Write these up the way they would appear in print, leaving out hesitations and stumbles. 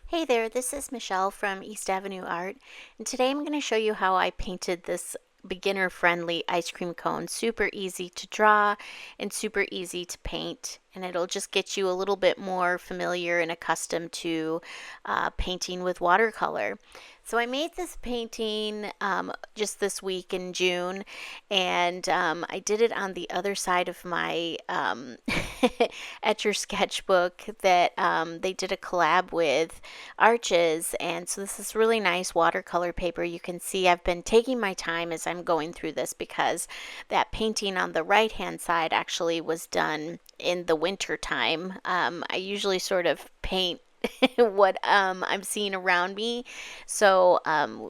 Hey there, this is Michelle from East Avenue Art, and today I'm going to show you how I painted this beginner-friendly ice cream cone. Super easy to draw and super easy to paint, and it'll just get you a little bit more familiar and accustomed to painting with watercolor. So I made this painting just this week in June, and I did it on the other side of my Etchr Sketchbook that they did a collab with Arches. And so this is really nice watercolor paper. You can see I've been taking my time as I'm going through this because that painting on the right hand side actually was done in the winter time. I usually sort of paint what I'm seeing around me. So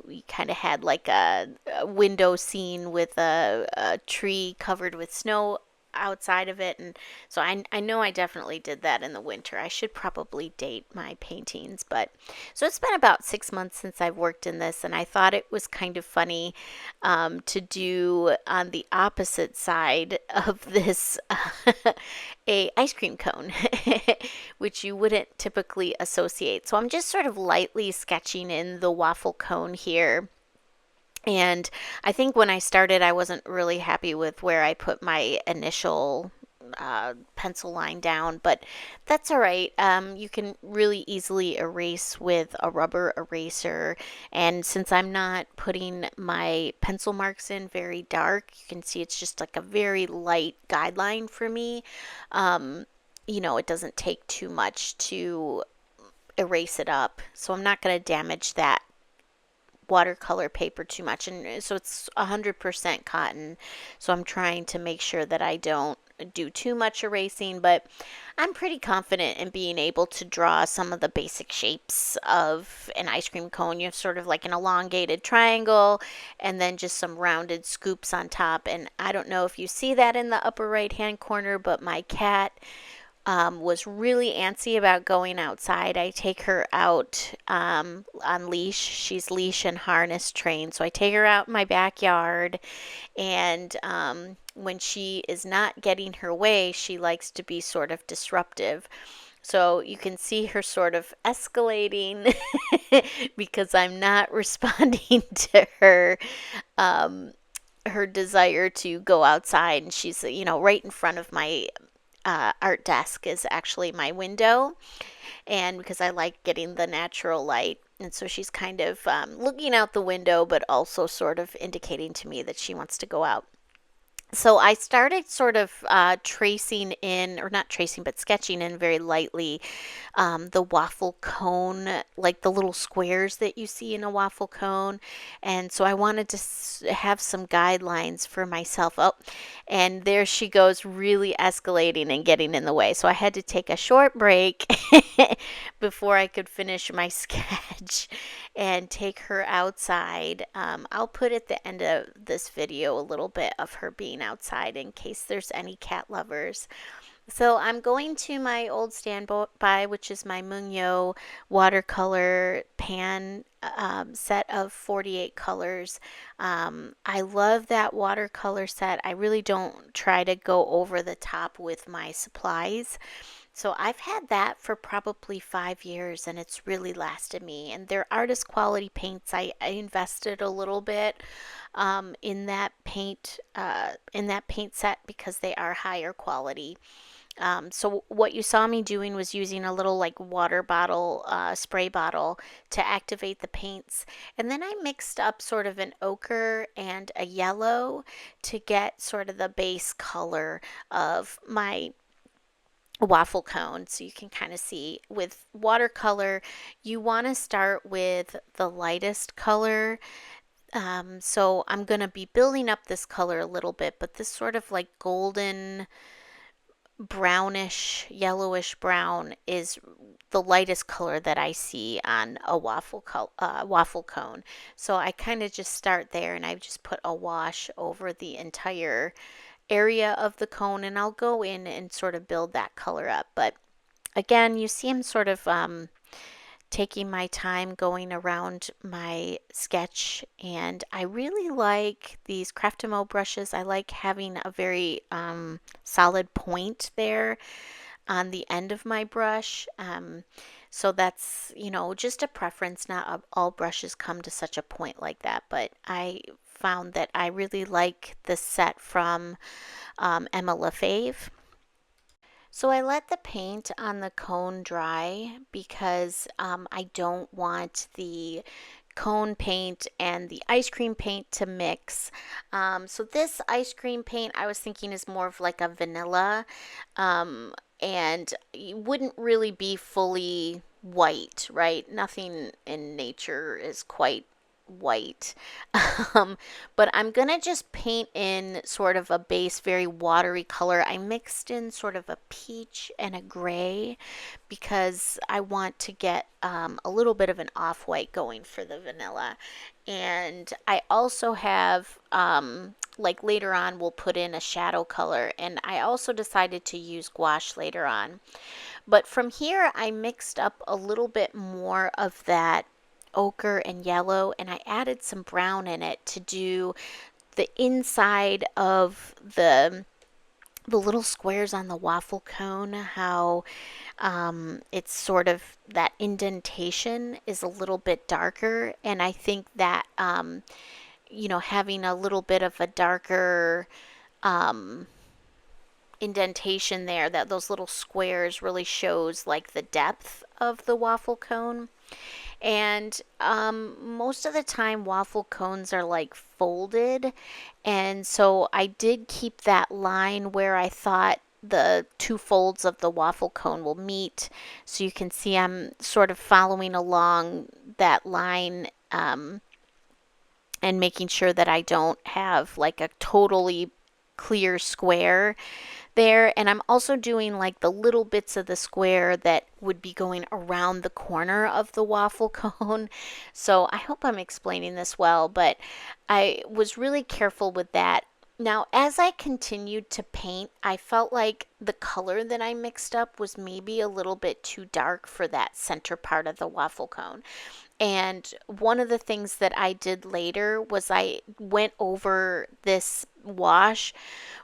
we kind of had like a window scene with a tree covered with snow outside of it, and so I know I definitely did that in the winter. I should probably date my paintings, but so it's been about 6 months since I've worked in this, and I thought it was kind of funny to do on the opposite side of this a ice cream cone, which you wouldn't typically associate. So I'm just sort of lightly sketching in the waffle cone here. And I think when I started, I wasn't really happy with where I put my initial pencil line down, but that's all right. You can really easily erase with a rubber eraser. And since I'm not putting my pencil marks in very dark, you can see it's just like a very light guideline for me. Um, it doesn't take too much to erase it up, so I'm not going to damage that watercolor paper too much. And so it's 100% cotton, so I'm trying to make sure that I don't do too much erasing, but I'm pretty confident in being able to draw some of the basic shapes of an ice cream cone. You have sort of like an elongated triangle and then just some rounded scoops on top. And I don't know if you see that in the upper right hand corner, but my cat was really antsy about going outside. I take her out on leash. She's leash and harness trained. So I take her out in my backyard, and when she is not getting her way, she likes to be sort of disruptive. So you can see her sort of escalating because I'm not responding to um, her desire to go outside, and she's right in front of my art desk is actually my window, and because I like getting the natural light. And so she's kind of looking out the window, but also sort of indicating to me that she wants to go out. So I started sort of tracing in, or not tracing, but sketching in very lightly the waffle cone, like the little squares that you see in a waffle cone. And so I wanted to have some guidelines for myself. Oh, and there she goes, really escalating and getting in the way. So I had to take a short break before I could finish my sketch and take her outside. I'll put at the end of this video a little bit of her being outside in case there's any cat lovers. So I'm going to my old standby, which is my Mungyo watercolor pan set of 48 colors. I love that watercolor set. I really don't try to go over the top with my supplies. So I've had that for probably 5 years, and it's really lasted me. And they're artist quality paints. I invested a little bit in that paint set because they are higher quality. So what you saw me doing was using a little like water bottle, spray bottle to activate the paints. And then I mixed up sort of an ochre and a yellow to get sort of the base color of my waffle cone. So you can kind of see with watercolor, you want to start with the lightest color. So I'm going to be building up this color a little bit, but this sort of like golden brownish, yellowish brown is the lightest color that I see on a waffle cone. So I kind of just start there, and I just put a wash over the entire area of the cone, and I'll go in and sort of build that color up. But again, you see I'm sort of taking my time going around my sketch, and I really like these Craftamo brushes. I like having a very solid point there on the end of my brush. So that's, you know, just a preference. Not all brushes come to such a point like that, but I found that I really like the set from Emma LaFave. So I let the paint on the cone dry because I don't want the cone paint and the ice cream paint to mix. So this ice cream paint I was thinking is more of like a vanilla, um, and it wouldn't really be fully white, right? Nothing in nature is quite white. Um, but I'm gonna just paint in sort of a base, very watery color. I mixed in sort of a peach and a gray because I want to get a little bit of an off-white going for the vanilla. And I also have, like later on, we'll put in a shadow color. And I also decided to use gouache later on. But from here, I mixed up a little bit more of that ochre and yellow, and I added some brown in it to do the inside of the little squares on the waffle cone, how it's sort of that indentation is a little bit darker. And I think that, you know, having a little bit of a darker um, indentation there, that those little squares really shows like the depth of the waffle cone. And most of the time, waffle cones are like folded. And so I did keep that line where I thought the two folds of the waffle cone will meet. So you can see I'm sort of following along that line, and making sure that I don't have like a totally clear square there. And I'm also doing like the little bits of the square that would be going around the corner of the waffle cone. So I hope I'm explaining this well, but I was really careful with that. Now, as I continued to paint, I felt like the color that I mixed up was maybe a little bit too dark for that center part of the waffle cone. And one of the things that I did later was I went over this wash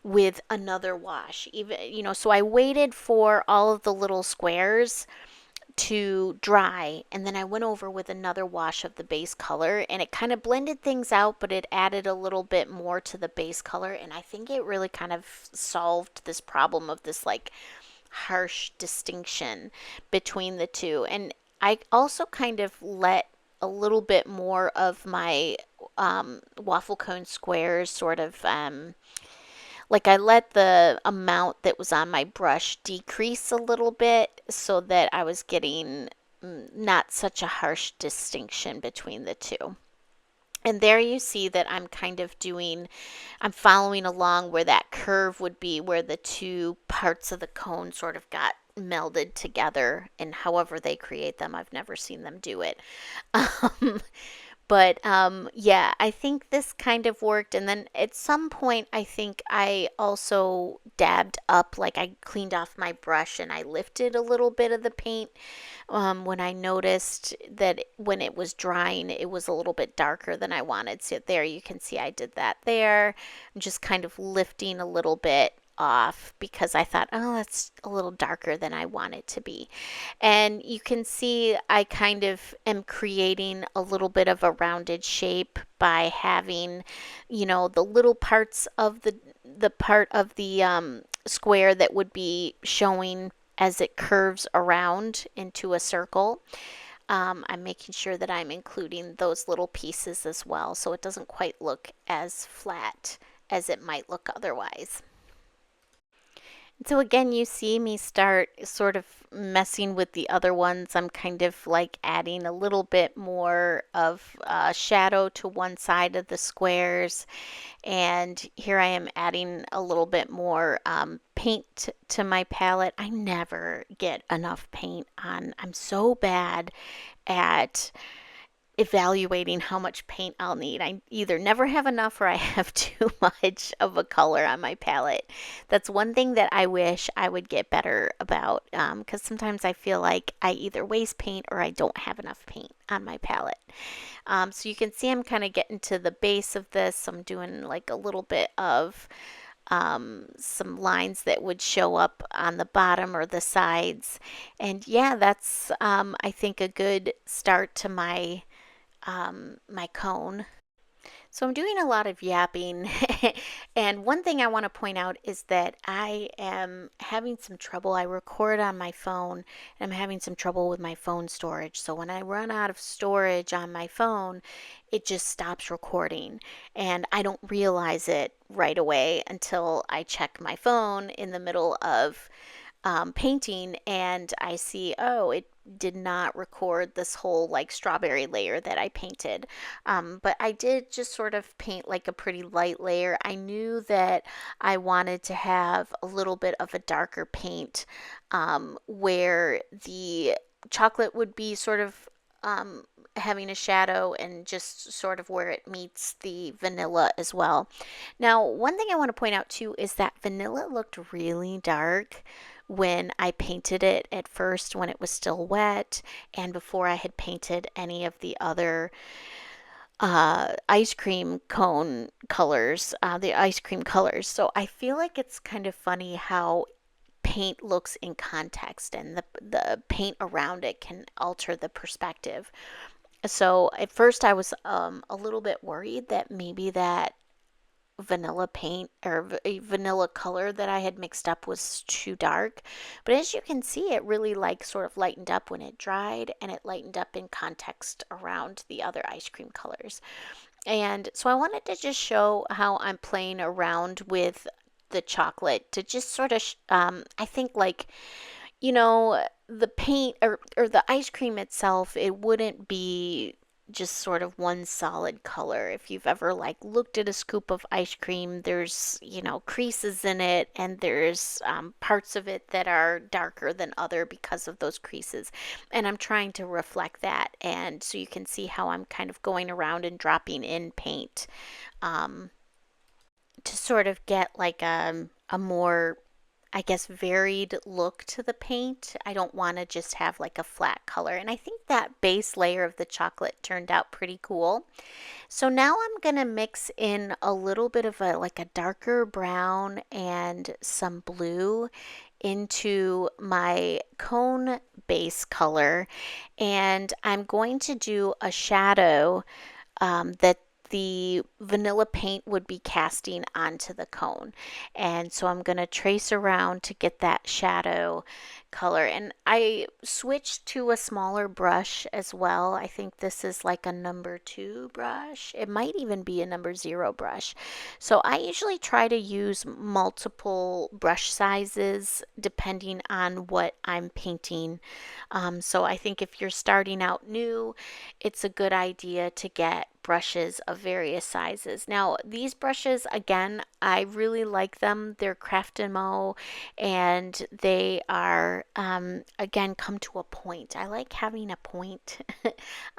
with another wash. Even, you know, so I waited for all of the little squares to dry, and then I went over with another wash of the base color, and it kind of blended things out, but it added a little bit more to the base color. And I think it really kind of solved this problem of this like harsh distinction between the two. And I also kind of let a little bit more of my waffle cone squares sort of, like I let the amount that was on my brush decrease a little bit so that I was getting not such a harsh distinction between the two. And there you see that I'm kind of doing, I'm following along where that curve would be, where the two parts of the cone sort of got melded together. And however they create them, I've never seen them do it. Um, but yeah, I think this kind of worked. And then at some point, I think I also dabbed up, like I cleaned off my brush and I lifted a little bit of the paint when I noticed that when it was drying, it was a little bit darker than I wanted. So there you can see I did that there. I'm just kind of lifting a little bit off because I thought, oh, that's a little darker than I want it to be. And you can see I kind of am creating a little bit of a rounded shape by having, you know, the little parts of the part of the square that would be showing as it curves around into a circle. I'm making sure that I'm including those little pieces as well, so it doesn't quite look as flat as it might look otherwise. So again, you see me start sort of messing with the other ones. I'm kind of like adding a little bit more of shadow to one side of the squares. And here I am adding a little bit more paint to my palette. I never get enough paint on. I'm so bad at evaluating how much paint I'll need. I either never have enough or I have too much of a color on my palette. That's one thing that I wish I would get better about, because sometimes I feel like I either waste paint or I don't have enough paint on my palette. So you can see I'm kind of getting to the base of this. I'm doing like a little bit of some lines that would show up on the bottom or the sides. And yeah, that's I think a good start to my cone. So I'm doing a lot of yapping. And one thing I want to point out is that I am having some trouble. I record on my phone and I'm having some trouble with my phone storage. So when I run out of storage on my phone, it just stops recording. And I don't realize it right away until I check my phone in the middle of painting and I see, oh, it did not record this whole like strawberry layer that I painted. But I did just sort of paint like a pretty light layer. I knew that I wanted to have a little bit of a darker paint where the chocolate would be sort of having a shadow and just sort of where it meets the vanilla as well. Now, one thing I want to point out too is that vanilla looked really dark when I painted it at first when it was still wet and before I had painted any of the other ice cream cone colors, the ice cream colors. So I feel like it's kind of funny how paint looks in context and the paint around it can alter the perspective. So at first I was a little bit worried that maybe that vanilla paint or a vanilla color that I had mixed up was too dark. But as you can see, it really like sort of lightened up when it dried and it lightened up in context around the other ice cream colors. And so I wanted to just show how I'm playing around with the chocolate to just sort of, I think like, the paint or the ice cream itself, it wouldn't be just sort of one solid color. If you've ever like looked at a scoop of ice cream, there's, creases in it and there's parts of it that are darker than other because of those creases. And I'm trying to reflect that. And so you can see how I'm kind of going around and dropping in paint um, to sort of get like a more, I guess, varied look to the paint. I don't want to just have like a flat color. And I think that base layer of the chocolate turned out pretty cool. So now I'm going to mix in a little bit of a like a darker brown and some blue into my cone base color. And I'm going to do a shadow that the vanilla paint would be casting onto the cone. And so I'm going to trace around to get that shadow color. And I switched to a smaller brush as well. I think this is like a number 2 brush. It might even be a number 0 brush. So I usually try to use multiple brush sizes depending on what I'm painting. So I think if you're starting out new, it's a good idea to get brushes of various sizes. Now, these brushes, again, I really like them. They're Craftamo and they are, again, come to a point. I like having a point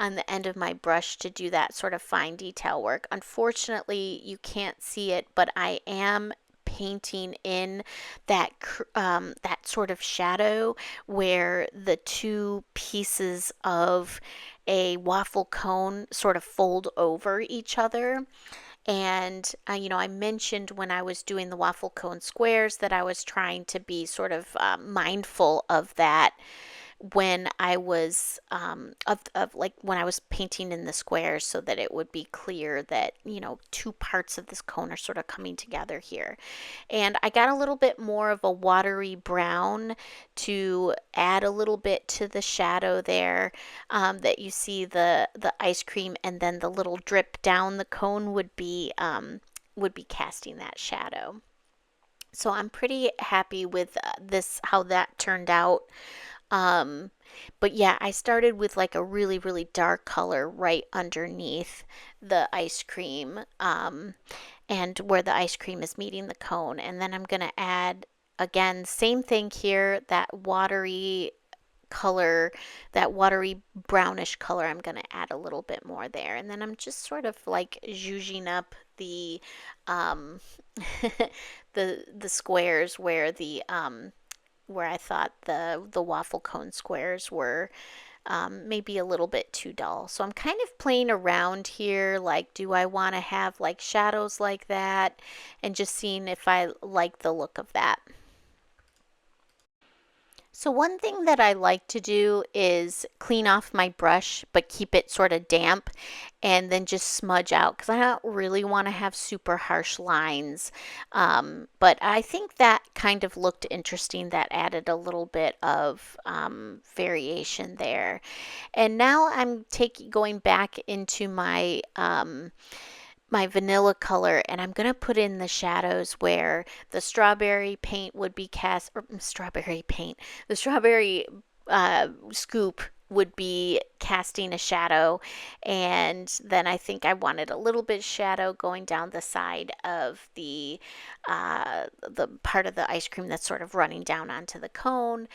on the end of my brush to do that sort of fine detail work. Unfortunately, you can't see it, but I am painting in that sort of shadow where the two pieces of a waffle cone sort of fold over each other. And, I mentioned when I was doing the waffle cone squares that I was trying to be sort of mindful of that when I was of like when I was painting in the squares so that it would be clear that two parts of this cone are sort of coming together here. And I got a little bit more of a watery brown to add a little bit to the shadow there, that you see the ice cream and then the little drip down the cone would be casting that shadow. So I'm pretty happy with this, how that turned out. Um, but yeah, I started with like a really, really dark color right underneath the ice cream, and where the ice cream is meeting the cone. And then I'm going to add, again, same thing here, that watery color, that watery brownish color. I'm going to add a little bit more there. And then I'm just sort of like zhuzhing up the, um, the squares where the, where I thought the waffle cone squares were maybe a little bit too dull. So I'm kind of playing around here, like, do I want to have like shadows like that, and just seeing if I like the look of that. So one thing that I like to do is clean off my brush, but keep it sort of damp, and then just smudge out because I don't really want to have super harsh lines. But I think that kind of looked interesting. That added a little bit of variation there. And now I'm going back into my vanilla color, and I'm going to put in the shadows where the strawberry paint would be cast, or strawberry paint, the strawberry scoop would be casting a shadow. And then I think I wanted a little bit shadow going down the side of the part of the ice cream that's sort of running down onto the cone.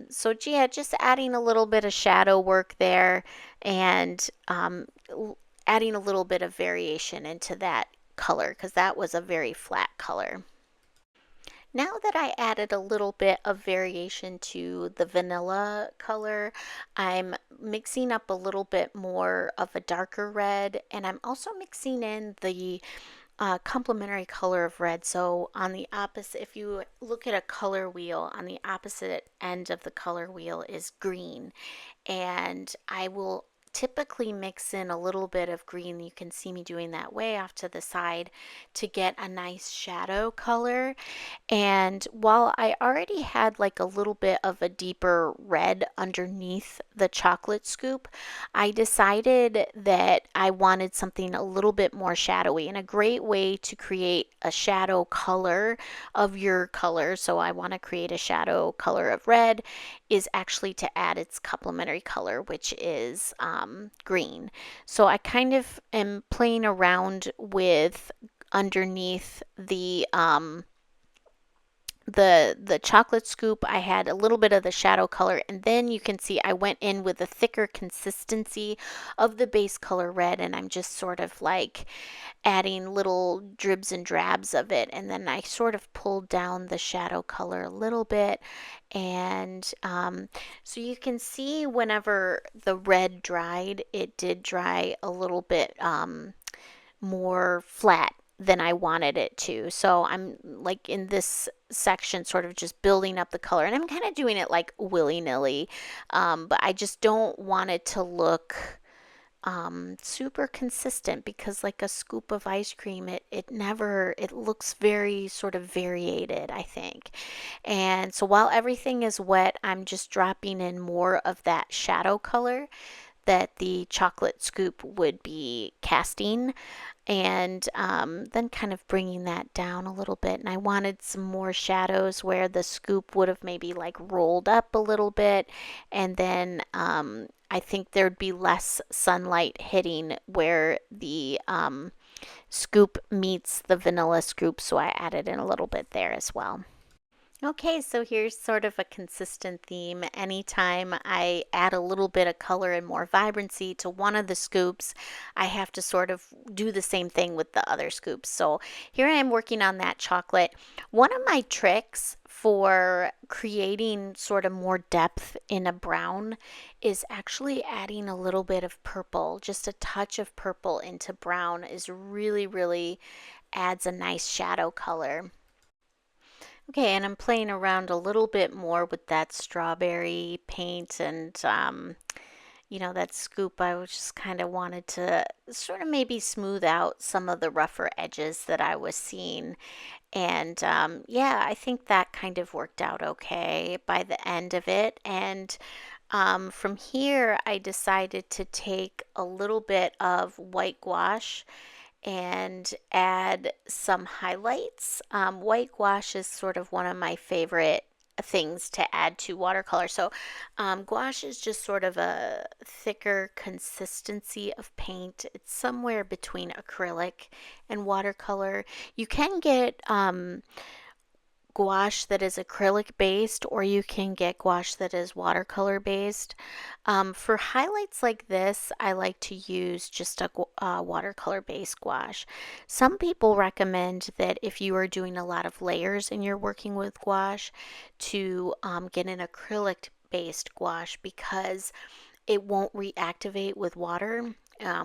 So yeah, just adding a little bit of shadow work there, and adding a little bit of variation into that color because that was a very flat color. Now that I added a little bit of variation to the vanilla color, I'm mixing up a little bit more of a darker red, and I'm also mixing in the complementary color of red. So on the opposite, if you look at a color wheel, on the opposite end of the color wheel is green, and I will typically mix in a little bit of green. You can see me doing that way off to the side to get a nice shadow color. And while I already had like a little bit of a deeper red underneath the chocolate scoop, I decided that I wanted something a little bit more shadowy. And a great way to create a shadow color of your color, so I want to create a shadow color of red, is actually to add its complementary color, which is green. So I kind of am playing around with underneath the chocolate scoop. I had a little bit of the shadow color, and then you can see I went in with a thicker consistency of the base color red, and I'm just sort of like adding little dribs and drabs of it, and then I sort of pulled down the shadow color a little bit. And so you can see whenever the red dried, it did dry a little bit more flat than I wanted it to. So I'm like in this section sort of just building up the color, and I'm kind of doing it like willy-nilly, but I just don't want it to look super consistent, because like a scoop of ice cream, it looks very sort of variated, I think. And so while everything is wet, I'm just dropping in more of that shadow color that the chocolate scoop would be casting, and then kind of bringing that down a little bit. And I wanted some more shadows where the scoop would have maybe like rolled up a little bit, and then I think there'd be less sunlight hitting where the scoop meets the vanilla scoop, so I added in a little bit there as well. Okay, so here's sort of a consistent theme. Anytime I add a little bit of color and more vibrancy to one of the scoops, I have to sort of do the same thing with the other scoops. So here I am working on that chocolate. One of my tricks for creating sort of more depth in a brown is actually adding a little bit of purple. Just a touch of purple into brown is really adds a nice shadow color. Okay, and I'm playing around a little bit more with that strawberry paint, and that scoop. I was just kind of wanted to sort of maybe smooth out some of the rougher edges that I was seeing. And yeah, I think that kind of worked out okay by the end of it. And from here, I decided to take a little bit of white gouache and add some highlights. White gouache is sort of one of my favorite things to add to watercolor. So gouache is just sort of a thicker consistency of paint. It's somewhere between acrylic and watercolor. You can get gouache that is acrylic based, or you can get gouache that is watercolor based. For highlights like this, I like to use just a watercolor based gouache. Some people recommend that if you are doing a lot of layers and you're working with gouache, to get an acrylic based gouache because it won't reactivate with water,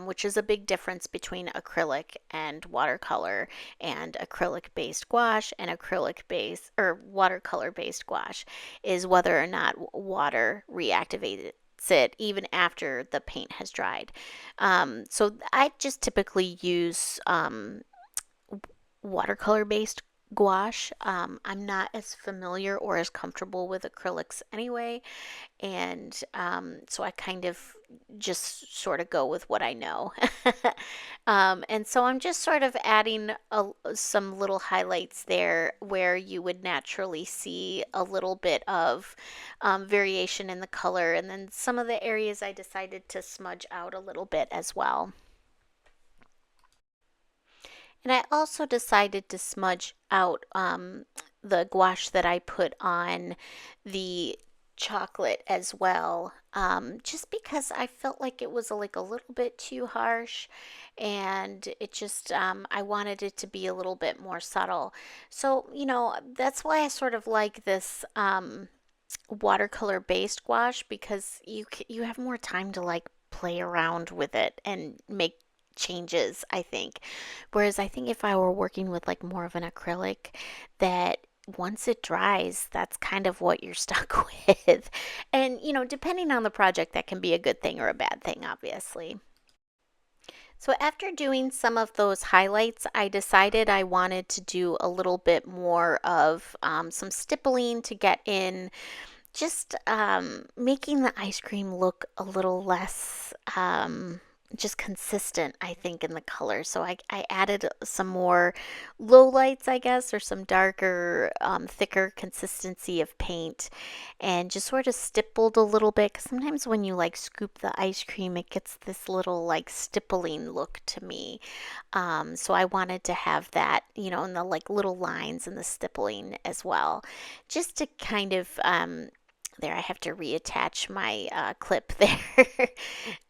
which is a big difference between acrylic and watercolor, and acrylic based gouache and acrylic based or watercolor based gouache is whether or not water reactivates it even after the paint has dried. So I just typically use watercolor based gouache. I'm not as familiar or as comfortable with acrylics anyway, and so I kind of just sort of go with what I know. And so I'm just sort of adding some little highlights there where you would naturally see a little bit of variation in the color, and then some of the areas I decided to smudge out a little bit as well. And I also decided to smudge out the gouache that I put on the chocolate as well, just because I felt like it was like a little bit too harsh, and it just I wanted it to be a little bit more subtle. So that's why I sort of like this watercolor based gouache, because you have more time to like play around with it and make changes, I think. Whereas I think if I were working with like more of an acrylic, that once it dries, that's kind of what you're stuck with. And depending on the project, that can be a good thing or a bad thing, obviously. So after doing some of those highlights, I decided I wanted to do a little bit more of some stippling to get in, just making the ice cream look a little less just consistent, I think, in the color. So I added some more low lights, I guess, or some darker, thicker consistency of paint, and just sort of stippled a little bit. Because sometimes when you like scoop the ice cream, it gets this little like stippling look to me. So I wanted to have that, in the like little lines and the stippling as well, just to kind of there, I have to reattach my clip there.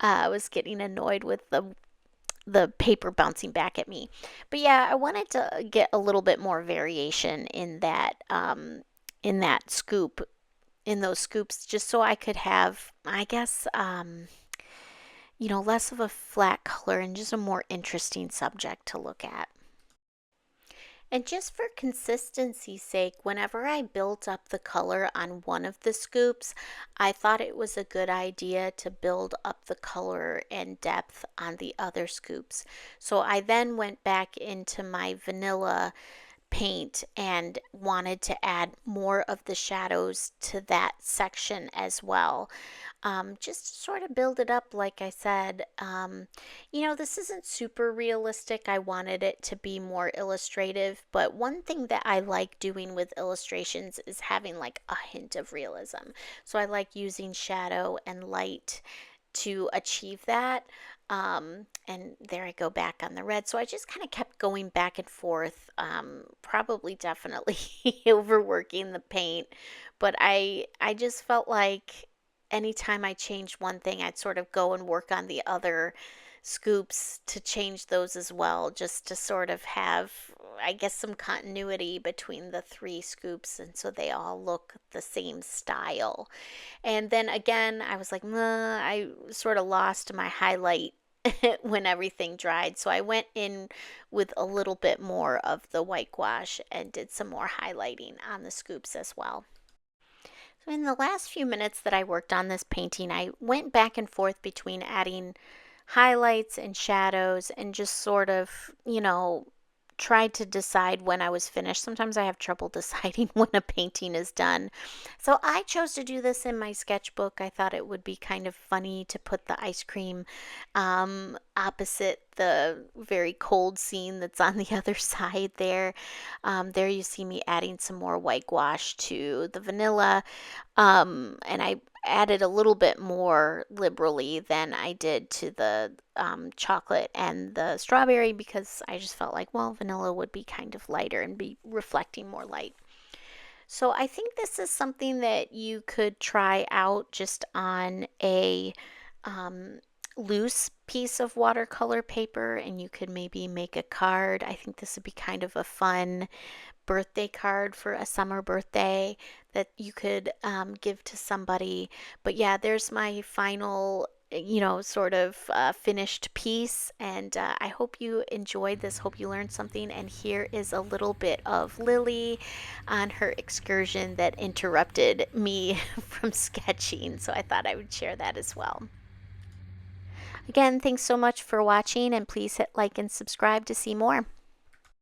I was getting annoyed with the paper bouncing back at me. But yeah, I wanted to get a little bit more variation in that scoop, in those scoops, just so I could have, I guess, less of a flat color and just a more interesting subject to look at. And just for consistency's sake, whenever I built up the color on one of the scoops, I thought it was a good idea to build up the color and depth on the other scoops. So I then went back into my vanilla paint and wanted to add more of the shadows to that section as well. Just to sort of build it up, like I said. This isn't super realistic. I wanted it to be more illustrative, but one thing that I like doing with illustrations is having like a hint of realism. So I like using shadow and light to achieve that. And there I go back on the red. So I just kind of kept going back and forth, probably definitely overworking the paint. But I just felt like anytime I changed one thing, I'd sort of go and work on the other scoops to change those as well, just to sort of have, I guess, some continuity between the three scoops, and so they all look the same style. And then again, I was like, "Nah," I sort of lost my highlight when everything dried. So I went in with a little bit more of the white gouache and did some more highlighting on the scoops as well. So in the last few minutes that I worked on this painting, I went back and forth between adding highlights and shadows and just sort of, tried to decide when I was finished. Sometimes I have trouble deciding when a painting is done. So I chose to do this in my sketchbook. I thought it would be kind of funny to put the ice cream opposite the very cold scene that's on the other side there. There you see me adding some more white gouache to the vanilla. And I added a little bit more liberally than I did to the chocolate and the strawberry, because I just felt like, well, vanilla would be kind of lighter and be reflecting more light. So I think this is something that you could try out just on a loose piece of watercolor paper, and you could maybe make a card. I think this would be kind of a fun birthday card for a summer birthday that you could give to somebody. But yeah, there's my final, sort of finished piece. And I hope you enjoyed this. Hope you learned something. And here is a little bit of Lily on her excursion that interrupted me from sketching. So I thought I would share that as well. Again, thanks so much for watching, and please hit like and subscribe to see more.